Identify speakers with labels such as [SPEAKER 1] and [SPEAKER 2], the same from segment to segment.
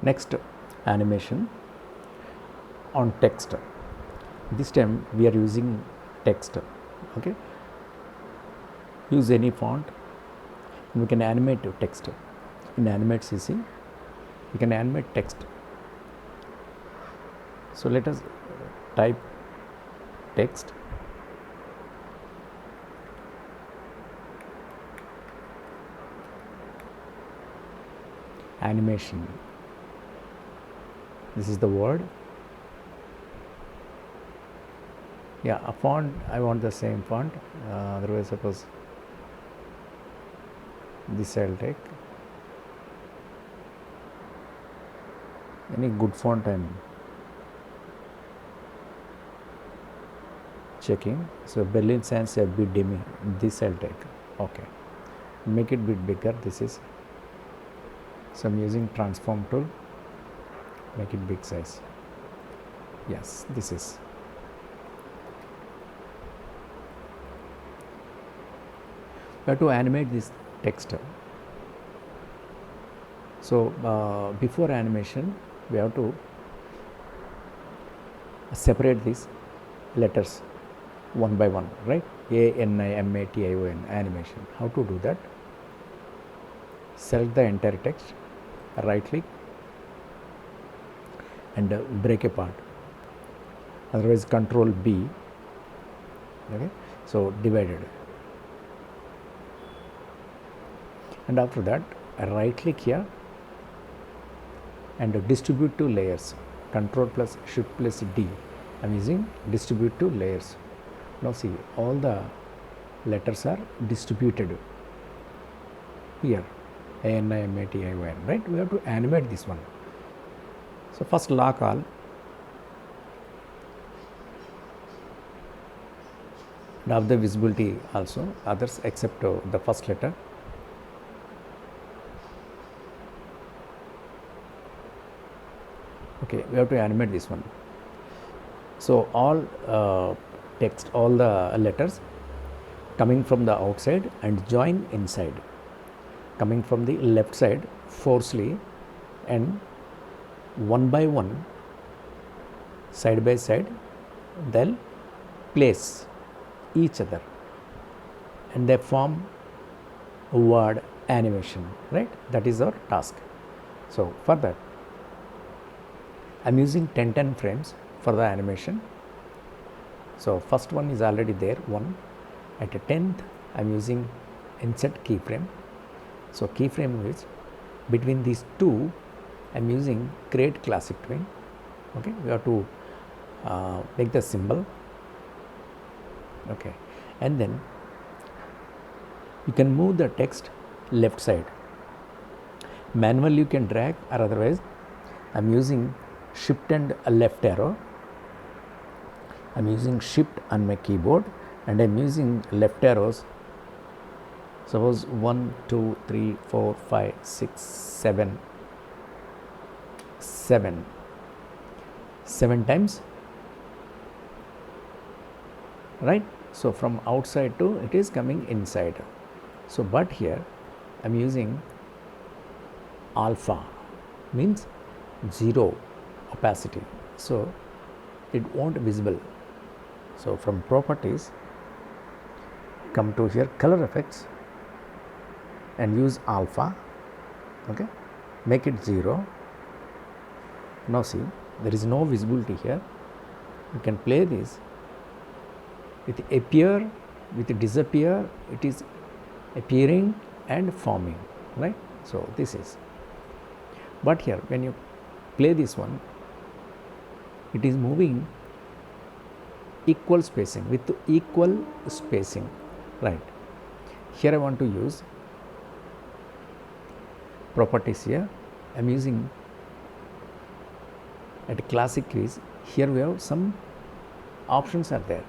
[SPEAKER 1] Next, animation on text. This time we are using text. Okay, use any font. We can animate text in Animate CC. We can animate text. So let us type text. Animation. This is the word. Yeah, a font, I want the same font. Otherwise, suppose this I'll take. Any good font I'm checking. So Berlin Sans a bit dimmy. This I'll take. Okay. Make it bit bigger. This is. So I'm using transform tool. Make it big size. Yes, this is. We have to animate this text. So before animation, we have to separate these letters one by one, right? A-N-I-M-A-T-I-O-N, animation. How to do that? Select the entire text, right click and break apart. Otherwise, Control B. Okay, so divided. And after that, right click here and distribute to layers. Control plus Shift plus D. I am using distribute to layers. Now see, all the letters are distributed here. A-N-I-M-A-T-I-O-N, right? We have to animate this one. So first lock all. And have the visibility also, others except the first letter. Okay, we have to animate this one. So all text, all the letters coming from the outside and join inside, coming from the left side forcefully and one by one, side by side, they'll place each other and they form a word animation, right? That is our task. So for that, I'm using 10 frames for the animation. So first one is already there, one. At a 10th, I'm using insert keyframe. So keyframe is between these two, I'm using create classic twin. Okay, we have to make the symbol. Okay, and then you can move the text left side. Manually you can drag, or otherwise I'm using shift and left arrow. I'm using shift on my keyboard and I'm using left arrows. Suppose 1, 2, 3, 4, 5, 6, 7, 7 times, right? So from outside to it is coming inside. So but here I'm using alpha, means 0 opacity, so it won't visible. So from properties, come to here color effects and use alpha. Okay, make it 0. Now see, there is no visibility here. You can play this with appear, with disappear, it is appearing and forming, right? So this is, but here when you play this one, it is moving equal spacing, with equal spacing, right? Here I want to use properties. Here I am using at classic keys. Here we have some options are there.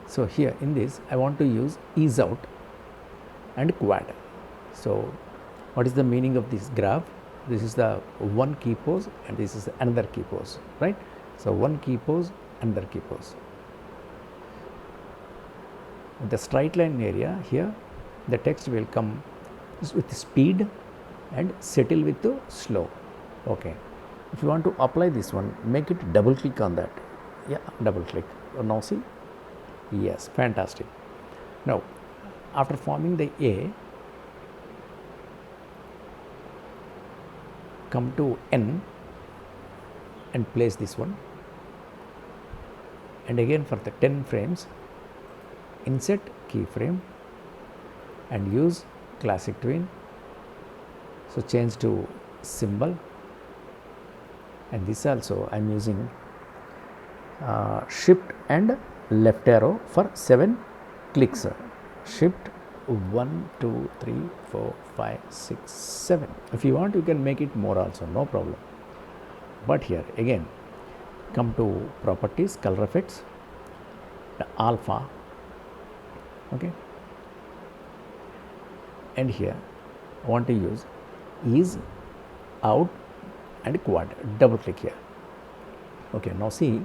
[SPEAKER 1] So here in this I want to use ease out and quad. So what is the meaning of this graph? This is the one key pose and this is another key pose, right? So one key pose, another key pose. The straight line area here, the text will come with speed and settle with the slow. Okay. If you want to apply this one, make it double click on that. Yeah, double click. Now see. Yes, fantastic. Now, after forming the A, come to N and place this one. And again for the 10 frames, insert keyframe and use classic twin. So change to symbol, and this also I am using shift and left arrow for 7 clicks. Shift 1, 2, 3, 4, 5, 6, 7. If you want, you can make it more also, no problem. But here again, come to properties, color effects, the alpha, okay, and here I want to use ease out and quad. Double click here. Okay, now see.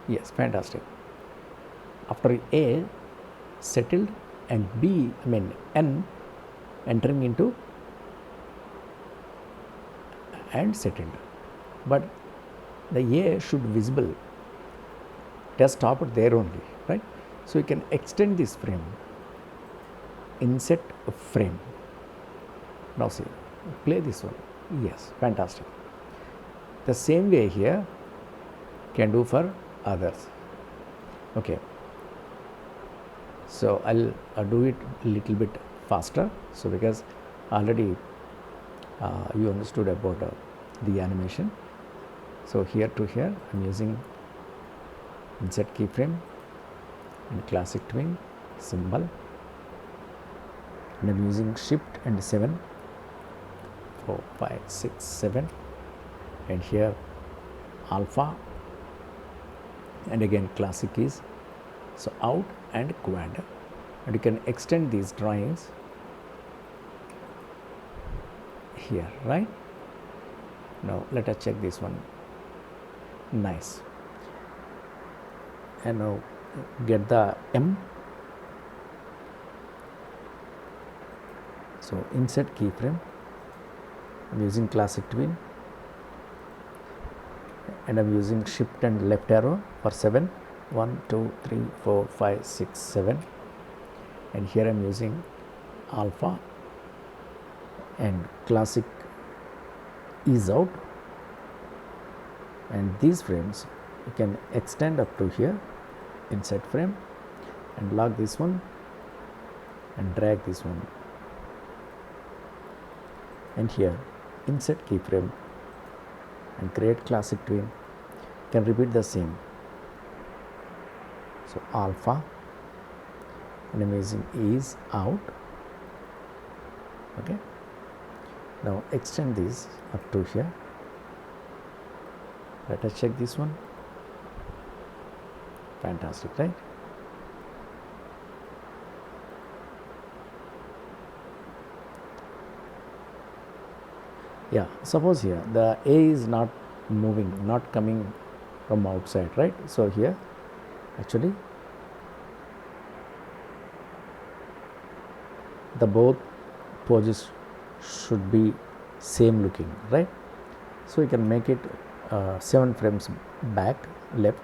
[SPEAKER 1] Yes, fantastic. After A settled and B, N entering into and settled, but the A should visible, just stop it there only, right? So you can extend this frame, insert a frame. Now see, play this one. Yes, fantastic. The same way here can do for others. Okay, so I'll do it a little bit faster. So because already you understood about the animation. So here to here I'm using insert keyframe and classic twin symbol, and I'm using shift and 7, 4, 5, 6, 7, and here alpha, and again classic keys, so out and quad, and you can extend these drawings here, right? Now let us check this one. Nice. And now get the M. So insert keyframe. I'm using classic twin, and I'm using shift and left arrow for 7. 1, 2, 3, 4, 5, 6, 7, and here I'm using alpha and classic ease out, and these frames you can extend up to here, insert frame, and lock this one and drag this one, and here insert keyframe and create classic twin. You can repeat the same. So alpha, and I'm using ease out. Okay, now extend this up to here. Let us check this one. Fantastic, right? Yeah, suppose here the A is not moving, not coming from outside, right? So here actually the both poses should be same looking, right? So you can make it 7 frames back, left,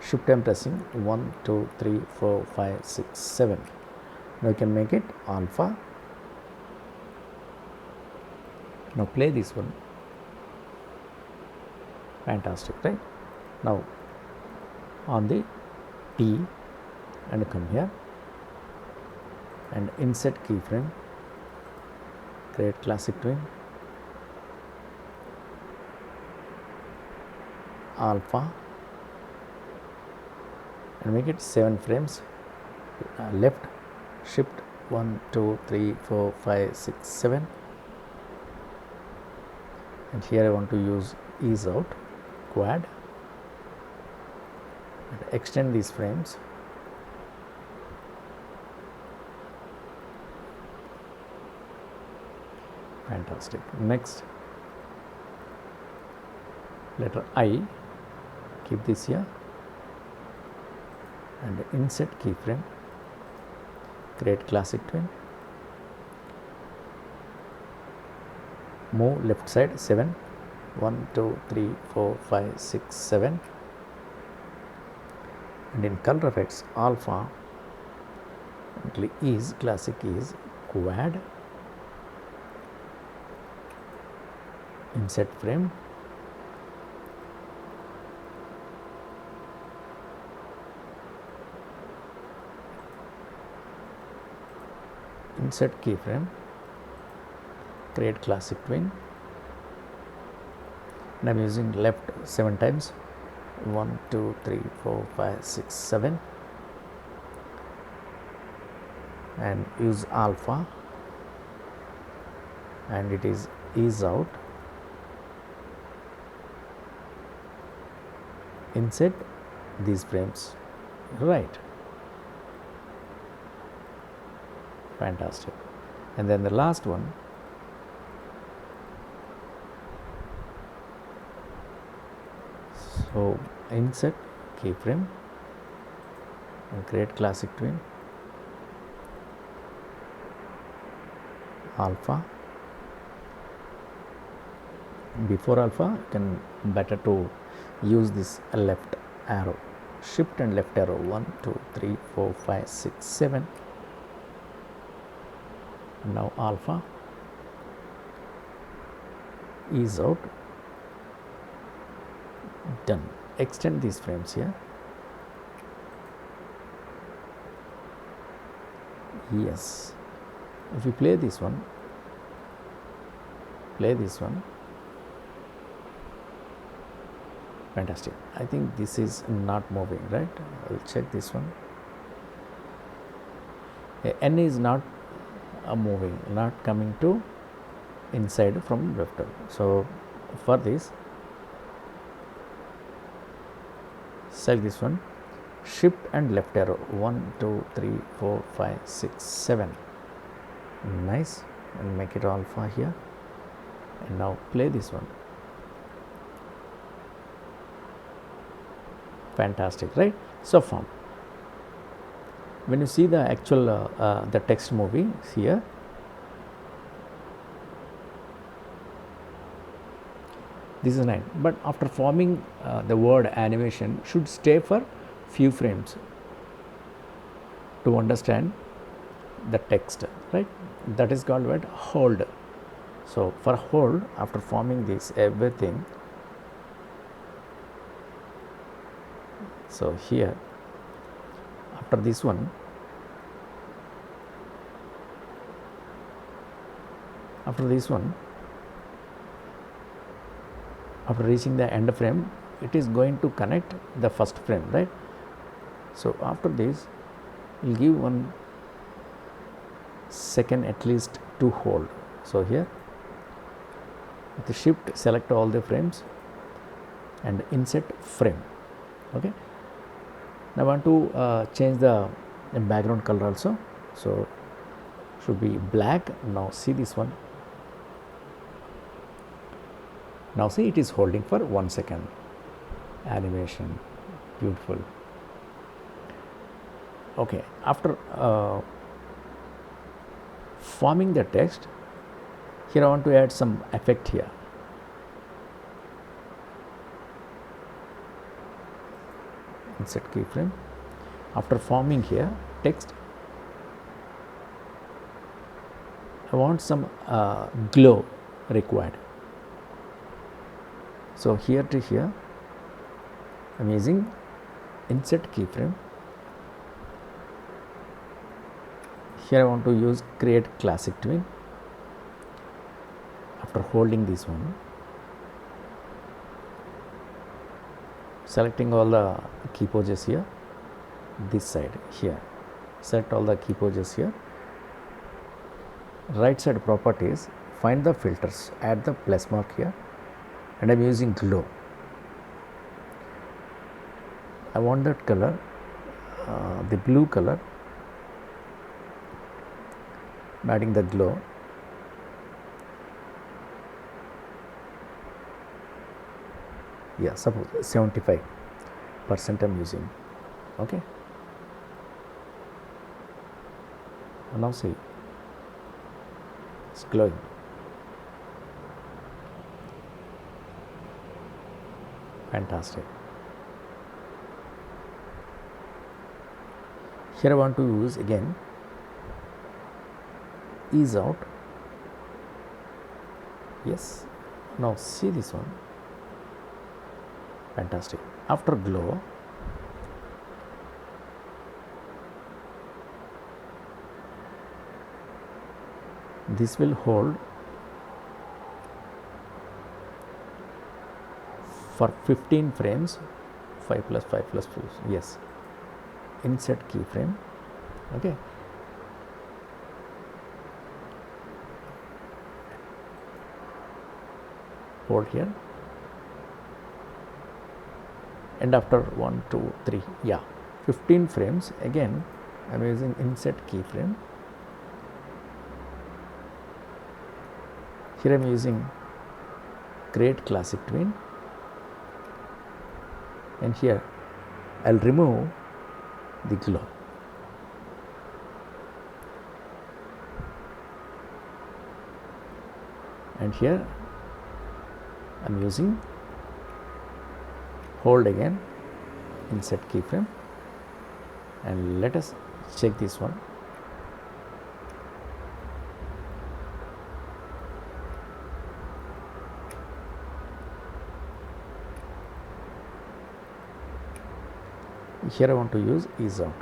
[SPEAKER 1] shift and pressing 1, 2, 3, 4, 5, 6, 7. Now you can make it alpha. Now play this one. Fantastic, right? Now on the T and come here and insert keyframe, create classic twin, alpha, and make it 7 frames left, shift 1, 2, 3, 4, 5, 6, 7, and here I want to use ease out, quad, and extend these frames. Fantastic. Next, letter I, keep this here, and insert keyframe, create classic twin, move left side 7, 1, 2, 3, 4, 5, 6, 7, and in color effects alpha is classic is quad, insert frame, insert keyframe, create classic twin, and I am using left 7 times, 1, 2, 3, 4, 5, 6, 7, and use alpha, and it is ease out, insert these frames, right, fantastic. And then the last one, so insert keyframe and create classic twin, alpha, before alpha you can better to use this left arrow, shift and left arrow, 1, 2, 3, 4, 5, 6, 7, now alpha, ease out, done. Extend these frames here, yes, if you play this one, fantastic. I think this is not moving, right? I will check this one. N is not moving, not coming to inside from left. So for this, select this one, shift and left arrow, 1, 2, 3, 4, 5, 6, 7, nice, and make it alpha here, and now play this one, fantastic, right? So from when you see the actual the text movie here, this is 9, but after forming the word animation should stay for few frames to understand the text, right? That is called what? Hold. So for hold, after forming this everything, so here after this one, after reaching the end frame, it is going to connect the first frame, right? So after this, we will give 1 second at least to hold. So here with the shift, select all the frames and insert frame. Okay, now I want to change the background color also, so should be black. Now see this one, now see it is holding for 1 second, animation, beautiful. Okay, after forming the text, here I want to add some effect here. Insert keyframe. After forming here text, I want some glow required. So here to here, I am using insert keyframe. Here I want to use create classic twin. After holding this one, selecting all the key poses here, this side here, select all the key poses here, right side properties, find the filters, add the plus mark here, and I am using glow. I want that color, the blue color, adding the glow. Yeah, suppose 75% I'm using. Okay, and now see, it's glowing. Fantastic. Here I want to use again ease out. Yes, now see this one. Fantastic. After glow, this will hold for 15 frames. 5 plus 5 plus 2, yes, insert keyframe. Okay, hold here, and after 1 2 3, yeah, 15 frames again I'm using insert keyframe. Here I'm using create classic twin, and here I'll remove the glow. And here I'm using hold again, insert keyframe, and let us check this one. Here I want to use ease out.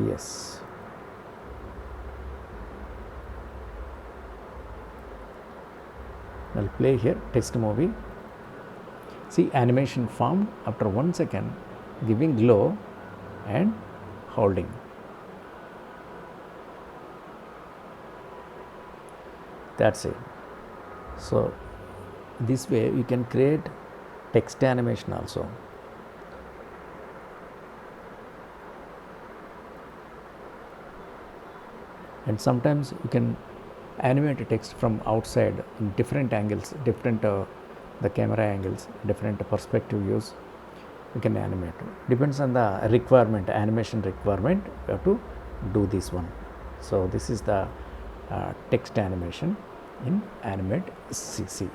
[SPEAKER 1] Yes. I'll play here text movie. See, animation formed after 1 second, giving glow and holding. That's it. So this way you can create text animation also. And sometimes you can animate a text from outside in different angles, different the camera angles, different perspective views. You can animate. Depends on the requirement, animation requirement. You have to do this one. So this is the text animation in Animate CC.